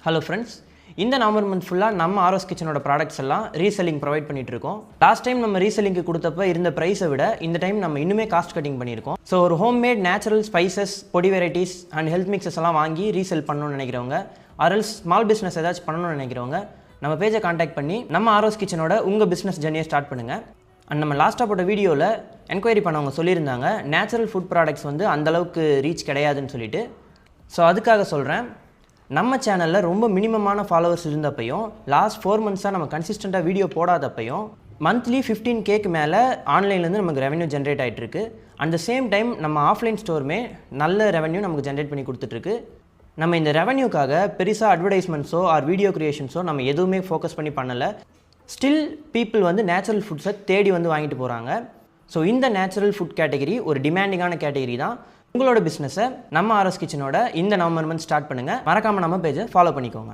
Hello friends, இந்த November month ஃபுல்லாக நம்ம ஆரோஸ் கிச்சனோட ப்ராடக்ட்ஸ் எல்லாம் ரீசெல்லிங் ப்ரொவைட் பண்ணிட்டு இருக்கோம். லாஸ்ட் டைம் நம்ம ரீசெல்லிங்க்கு கொடுத்தப்ப இருந்த ப்ரைஸை விட இந்த டைம் நம்ம இன்னுமே காஸ்ட் கட்டிங் பண்ணியிருக்கோம். ஸோ ஒரு ஹோம்மேட் நேச்சுரல் ஸ்பைசஸ், பொடி வெரைட்டிஸ் அண்ட் ஹெல்த் மிக்சஸ் எல்லாம் வாங்கி ரீசெல் பண்ணணும்னு நினைக்கிறவங்க, ஆர்எல்ஸ் ஸ்மால் பிஸ்னஸ் ஏதாச்சும் பண்ணணும்னு நினைக்கிறவங்க நம்ம பேஜை காண்டாக்ட் பண்ணி நம்ம ஆரோஸ் கிச்சனோட உங்கள் பிஸ்னஸ் ஜர்னியை ஸ்டார்ட் பண்ணுங்கள். அண்ட் நம்ம லாஸ்ட்டாக போட்ட வீடியோவில் என்கொயரி பண்ணவங்க சொல்லியிருந்தாங்க நேச்சுரல் ஃபுட் ப்ராடக்ட்ஸ் வந்து அந்தளவுக்கு ரீச் கிடையாதுன்னு சொல்லிட்டு. ஸோ அதுக்காக சொல்கிறேன், நம்ம சேனலில் ரொம்ப மினிமமான ஃபாலோவர்ஸ் இருந்தப்பையும் லாஸ்ட் 4 மந்த்ஸாக நம்ம கன்சிஸ்டண்ட்டாக வீடியோ போடாதப்பையும் மந்த்லி 15Kக்கு மேலே ஆன்லைன்லேருந்து நமக்கு ரெவன்யூ ஜென்ரேட் ஆகிட்டுருக்கு. அட் த சேம் டைம் நம்ம ஆஃப்லைன் ஸ்டோருமே நல்ல ரெவன்யூ நமக்கு ஜென்ரேட் பண்ணி கொடுத்துட்ருக்கு. நம்ம இந்த ரெவன்யூக்காக பெருசாக அட்வர்டைஸ்மெண்ட்ஸோ ஆர் வீடியோ க்ரியேஷன்ஸோ நம்ம எதுவுமே ஃபோக்கஸ் பண்ணி பண்ணலை. ஸ்டில் பீப்புள் வந்து நேச்சுரல் ஃபுட்ஸை தேடி வந்து வாங்கிட்டு போகிறாங்க. ஸோ இந்த நேச்சுரல் ஃபுட் கேட்டகரி ஒரு டிமாண்டிங்கான கேட்டகரி தான். உங்களோட பிஸ்னஸை நம்ம ஆரோஸ் கிச்சனோட இந்த நவம்பர் மந்த் ஸ்டார்ட் பண்ணுங்கள். மறக்காமல் நம்ம பேஜை ஃபாலோ பண்ணிக்கோங்க.